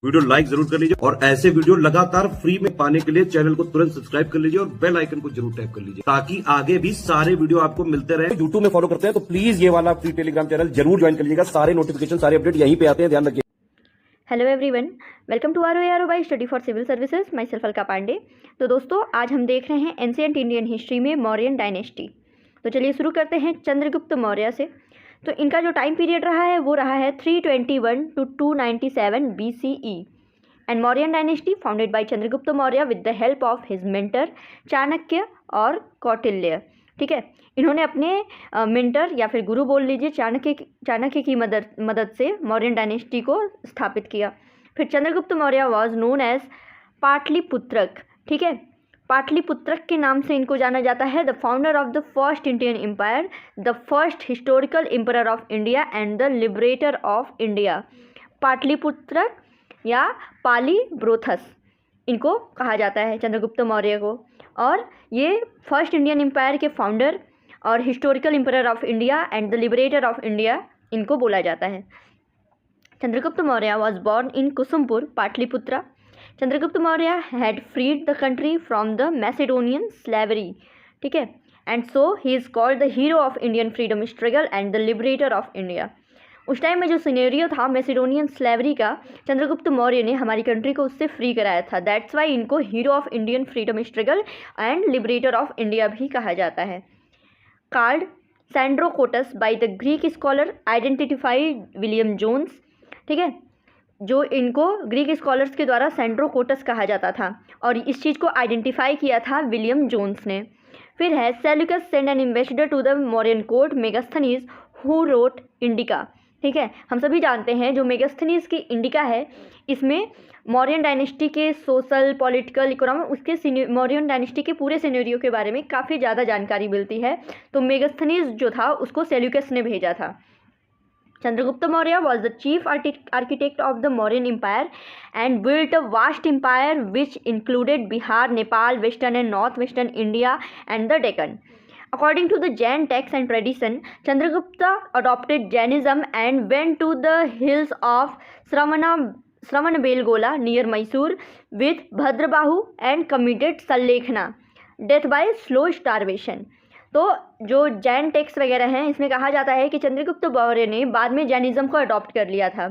Video like जरूर कर लीजिए और ऐसे वीडियो लगातार फ्री में पाने के लिए चैनल को तुरंत सब्सक्राइब कर लीजिए और बेल आइकन को जरूर टैप कर लीजिए ताकि आगे भी सारे वीडियो आपको मिलते रहे। यूट्यूब में फॉलो करते हैं तो प्लीज ये वाला फ्री टेलीग्राम चैनल जरूर ज्वाइन कर लीजिएगा। सारे नोटिफिकेशन सारे अपडेट यहीं पे आते हैं, ध्यान रखिए। Hello everyone, welcome to ROARO by study for civil services. Myself Alka Pandey. तो दोस्तों, आज हम देख रहे हैं एंशिएंट इंडियन हिस्ट्री में मौर्यन डायनेस्टी। तो चलिए शुरू करते हैं चंद्रगुप्त मौर्य से। तो इनका जो टाइम पीरियड रहा है वो रहा है 321 to 297 BCE and Mauryan dynasty founded by Chandragupta Maurya with the help of his mentor Chanakya और कौटिल्य। ठीक है, इन्होंने अपने मेंटर या फिर गुरु बोल लीजिए चाणक्य की मदद से मौर्यन डायनेस्टी को स्थापित किया। फिर Chandragupta Maurya was known as Pataliputraka. ठीक है, पाटलिपुत्रक के नाम से इनको जाना जाता है। The founder of the first Indian empire, the first historical emperor of India and the liberator of India. Pataliputraka या पालीब्रोथस इनको कहा जाता है चंद्रगुप्त मौर्य को, और ये फर्स्ट इंडियन एम्पायर के फाउंडर और historical emperor of India and the liberator of India इनको बोला जाता है। Chandragupta Maurya was born in Kusumpur, Pataliputra. Chandragupta Maurya had freed the country from the Macedonian slavery. ठीक है, and so he is called the hero of Indian freedom struggle and the liberator of India. उस time में जो scenario था मैसेडोनियन स्लेवरी का, चंद्रगुप्त मौर्य ने हमारी country को उससे फ्री कराया था। दैट्स वाई इनको hero of Indian freedom struggle and liberator of India भी कहा जाता है। Called Sandrocottus by the Greek scholar identified William Jones. ठीक है, जो इनको ग्रीक स्कॉलर्स के द्वारा सैंड्रोकोटस कहा जाता था और इस चीज़ को आइडेंटिफाई किया था विलियम जोन्स ने। फिर है Seleucus send an ambassador to the Mauryan court Megasthenes who wrote Indica. ठीक है, हम सभी जानते हैं जो मेगास्थनीज की इंडिका है, इसमें मौर्यन डायनेस्टी के सोशल, पॉलिटिकल, इकोनॉमिक, उसके मौर्यन डायनेस्टी के पूरे सिनेरियो के बारे में काफ़ी ज़्यादा जानकारी मिलती है। तो मेगास्थनीज जो था उसको सेल्यूकस ने भेजा था। Chandragupta Maurya was the chief architect of the Mauryan Empire and built a vast empire which included Bihar, Nepal, western and northwestern India and the Deccan. According to the Jain texts and tradition, Chandragupta adopted Jainism and went to the hills of Shravanabelgola near Mysore with Bhadrabahu and committed Sallekhna, death by slow starvation. तो जो Jain text वगैरह हैं इसमें कहा जाता है कि चंद्रगुप्त मौर्य ने बाद में जैनिज़्म को अडॉप्ट कर लिया था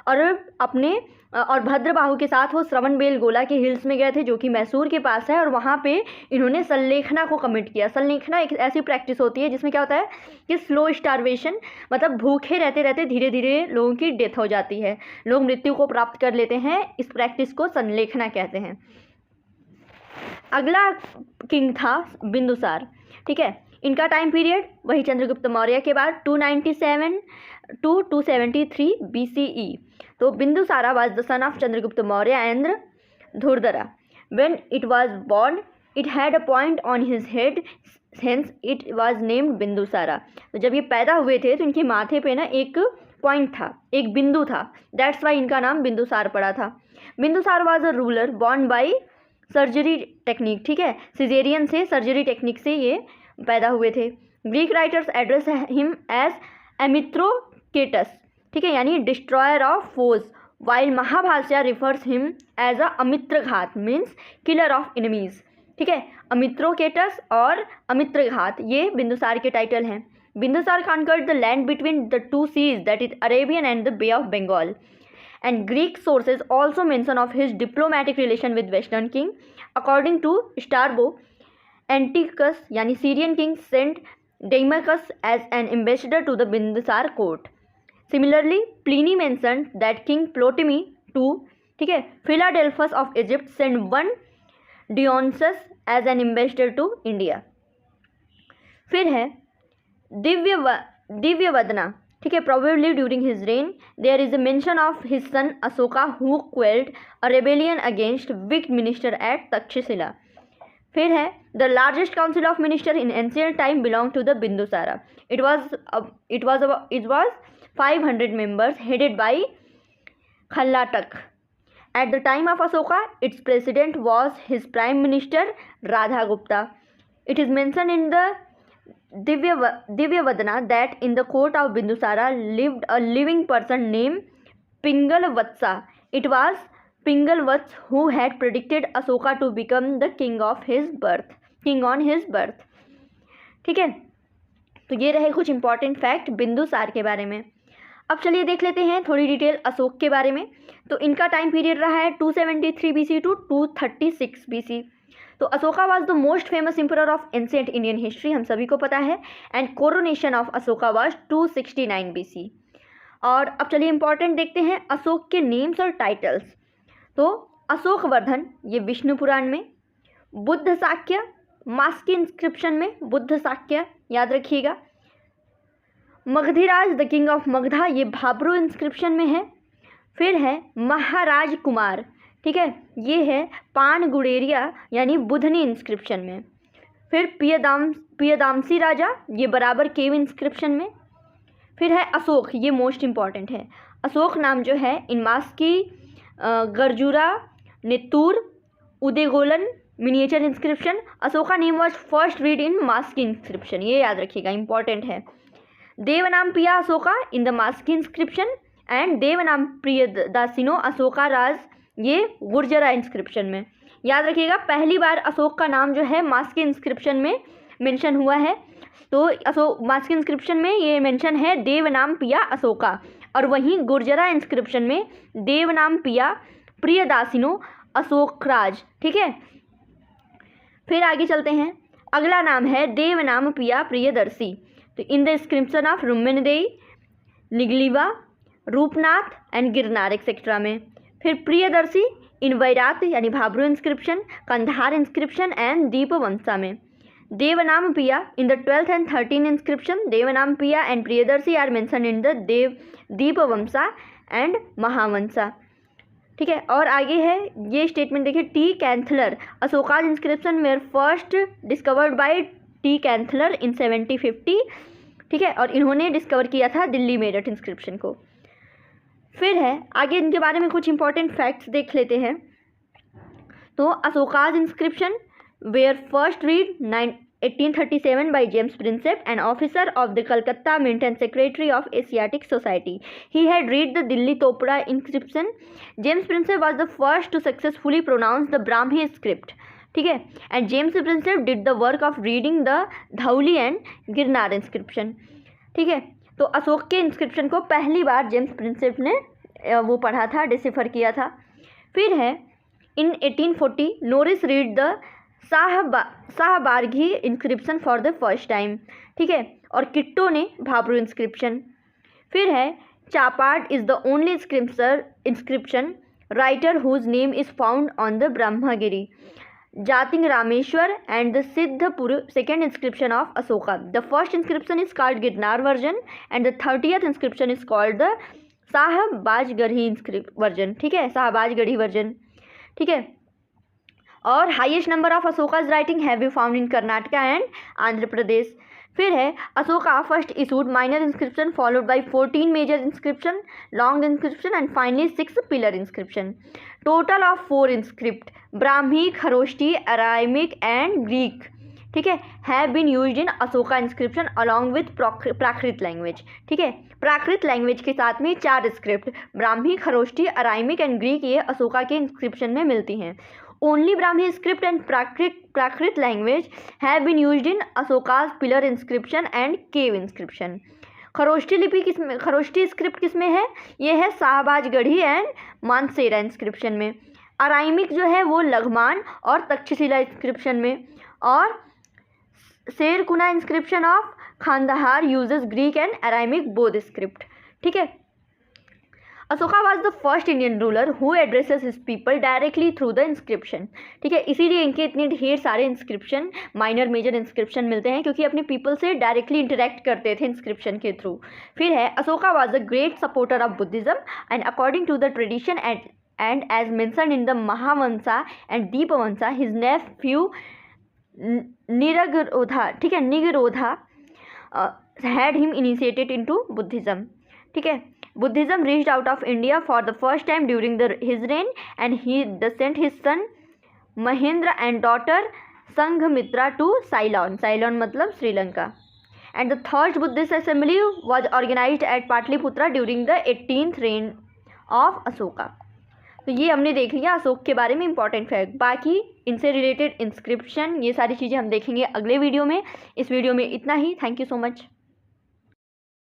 और भद्रबाहु के साथ वो श्रवणबेलगोला के हिल्स में गए थे जो कि मैसूर के पास है, और वहाँ पे इन्होंने सल्लेखना को कमिट किया। सल्लेखना एक ऐसी प्रैक्टिस होती है जिसमें क्या होता है कि स्लो स्टारवेशन, मतलब भूखे रहते रहते धीरे धीरे लोगों की डेथ हो जाती है, लोग मृत्यु को प्राप्त कर लेते हैं। इस प्रैक्टिस को सल्लेखना कहते हैं। अगला किंग था बिंदुसार। ठीक है, इनका टाइम पीरियड वही चंद्रगुप्त मौर्य के बाद 297 to 273 BCE। तो Bindusara was the son of Chandragupta Maurya and Dhurdhara. When it was born it had a point on his head, hence it was named Bindusara. तो जब ये पैदा हुए थे तो इनके माथे पे ना एक पॉइंट था, एक बिंदु था, दैट्स वाई इनका नाम बिंदुसार पड़ा था। Bindusara was a ruler born by surgery technique. ठीक है, सिजेरियन से, सर्जरी टेक्निक से ये पैदा हुए थे। Greek writers address him as Amitrochates. ठीक है, यानी destroyer of force, while Mahabhashya refers him as a Amitraghata means killer of enemies. ठीक है, अमित्रोकेटस और अमित्रघात ये बिंदुसार के टाइटल हैं। Bindusara conquered the land between the two seas, that is Arabian and the bay of Bengal. And Greek sources also mention of his diplomatic relation with Western king. According to Strabo, Antiochus यानी Syrian king sent Deimachus as an ambassador to the Bindusar court. Similarly, Pliny mentioned that King Ptolemy II, ठीक है, Philadelphus of Egypt sent one Dionysus as an ambassador to India. फिर है दिव्यवदना। ठीक है, probably during his reign there is a mention of his son Asoka who quelled a rebellion against wicked minister at Takshashila. फिर है the largest council of minister in ancient time belonged to the Bindusara. It was 500 members headed by Khallatak. At the time of Asoka, its president was his prime minister Radhagupta. It is mentioned in the Divyavadana that in the court of Bindusara lived a living person named Pingal Vatsa. It was Pingalwats who had predicted Asoka to become the king on his birth. ठीक है, तो ये रहे कुछ important fact Bindusara के बारे में। अब चलिए देख लेते हैं थोड़ी डिटेल अशोक के बारे में। तो इनका टाइम पीरियड रहा है 273 BC टू 236 BC। तो Ashoka was the most famous emperor of ancient Indian history, हम सभी को पता है। And coronation of Ashoka was 269 BC। और अब चलिए इंपॉर्टेंट देखते हैं अशोक के नेम्स और टाइटल्स। तो अशोक वर्धन ये विष्णु पुराण में, बुद्ध शाक्य मास्की इंस्क्रिप्शन में, बुद्ध शाक्य याद रखिएगा। मगधीराज द किंग ऑफ मगधा ये भाब्रू इंस्क्रिप्शन में है। फिर है महाराज कुमार, ठीक है, ये है पान गुडेरिया यानी बुधनी इंस्क्रिप्शन में। फिर पियदामसी राजा ये बराबर केव इंस्क्रिप्शन में। फिर है अशोक, ये मोस्ट इम्पॉर्टेंट है। अशोक नाम जो है in Maski Gujarra Nittur Udegolam miniature inscription. Ashoka name was first read in Maski inscription, ये याद रखिएगा, इंपॉर्टेंट है। Devanam Piya Ashoka in the Maski inscription and Devanam Priyadasino Ashoka Raja ये गुर्जरा इंस्क्रिप्शन में। याद रखिएगा पहली बार अशोक का नाम जो है मास्की इंस्क्रिप्शन में मेंशन हुआ है। तो अशोक मास्की इंस्क्रिप्शन में ये मेंशन है देवनाम पिया अशोका, और वहीं गुर्जरा इंस्क्रिप्शन में देवनाम पिया प्रियदासिनो अशोकराज, ठीक है। फिर आगे चलते हैं, अगला नाम है देवनाम पिया प्रियदर्शी। तो in the inscription of Rummindei, Nigliva, Rupnath and Girnar etcetera में। फिर प्रियदर्शी इन वैरात यानी Bhabru inscription, Kandahar inscription and Dipavamsa में। Devanam Piya in the 12th and 13th inscription, Devanam Piya and Priyadarshi are mention in the Dipavamsa and Mahavamsa, ठीक है। और आगे है ये स्टेटमेंट देखिए, Tieffenthaler Ashoka's inscription were first discovered by Tieffenthaler in 1750, ठीक है, और इन्होंने डिस्कवर किया था दिल्ली मेरठ इंस्क्रिप्शन को। फिर है आगे इनके बारे में कुछ इंपॉर्टेंट फैक्ट्स देख लेते हैं। तो Ashoka's inscription were first read 1837 by James Prinsep, an officer of the Calcutta Mint and Secretary of Asiatic Society. He had read the Dilli Topra inscription. James Prinsep was the first to successfully pronounce the Brahmi script, ठीक है, and James Prinsep did the work of reading the Dhauli and Girnar inscription, ठीक है। तो अशोक के inscription को पहली बार James Prinsep ने वो पढ़ा था, डिसिफर किया था। फिर है in 1840 Norris read the Shahbazgarhi inscription for the first time, ठीक है, और किट्टो ने भाब्रू इंस्क्रिप्शन। फिर है Chapada is the only inscription writer whose name is found on the Brahmagiri, Jatinga Rameshwara and the Siddapura second inscription of Ashoka. The first inscription is called Girnar version and the 30th inscription is called the Shahbazgarhi version, ठीक है, Shahbazgarhi version, ठीक है। और highest number of Ashoka's writing have you found in Karnataka and Andhra Pradesh. फिर है Ashoka first issued minor inscription followed by 14 major inscription, long inscription and finally 6 pillar inscription. Total of 4 inscript Brahmi, Kharosthi, Aramaic and Greek, ठीक है, have been used in Ashoka inscription along with Prakrit language, ठीक है। Prakrit language के साथ में 4 script Brahmi, Kharosthi, Aramaic and Greek ये अशोका के inscription में मिलती हैं। Only Brahmi script and Prakrit language have been used in Ashoka's pillar inscription and cave inscription. Kharosthi लिपि किसमें, खरोष्टी स्क्रिप्ट किसमें है, ये है शाहबाजगढ़ी एंड मानसेरा इंस्क्रिप्शन में। अराइमिक जो है वो लघमान और तक्षशिला इंस्क्रिप्शन में, और Sharekuna inscription of Kandahar uses Greek and Aramaic both script, ठीक है। Ashoka was the first Indian ruler who addresses his people directly through the inscription, ठीक है, इसीलिए इनके इतने ढेर सारे इंस्क्रिप्शन माइनर मेजर इंस्क्रिप्शन मिलते हैं क्योंकि अपने पीपल से डायरेक्टली इंटरेक्ट करते थे इंस्क्रिप्शन के थ्रू। फिर है Ashoka was a great supporter of Buddhism and according to the tradition and as mentioned in the Mahavamsa and Dipavamsa his nephew Nigrodha, ठीक है, Nigrodha had him initiated into Buddhism, ठीक है। Buddhism reached out of India for the first time during his reign, and he sent his son Mahendra and daughter Sanghamitra to Ceylon. Ceylon मतलब Sri Lanka. And the third Buddhist assembly was organized at Patliputra during the 18th reign of Ashoka. तो ये हमने देख लिया अशोक के बारे में important fact. बाकी इनसे रिलेटेड इंस्क्रिप्शन ये सारी चीज़ें हम देखेंगे अगले वीडियो में। इस वीडियो में इतना ही। Thank you so much.